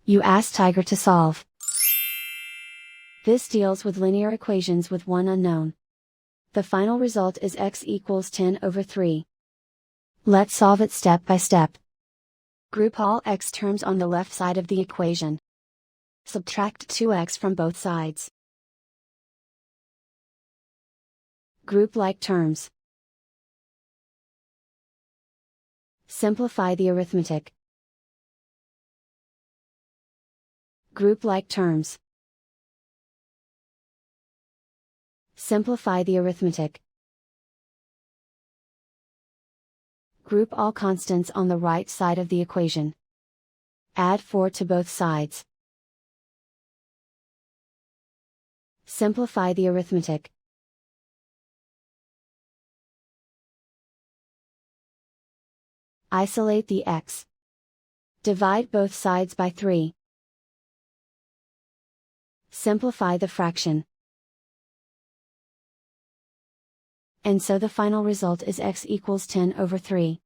You ask Tiger to solve. This deals with linear equations with one unknown. The final result is x equals 10/3. Let's solve it step by step. Group all x terms on the left side of the equation. Subtract 2x from both sides. Group like terms. Simplify the arithmetic. Group like terms. Simplify the arithmetic. Group all constants on the right side of the equation. Add 4 to both sides. Simplify the arithmetic. Isolate the x. Divide both sides by 3. Simplify the fraction. And so the final result is x equals 10/3.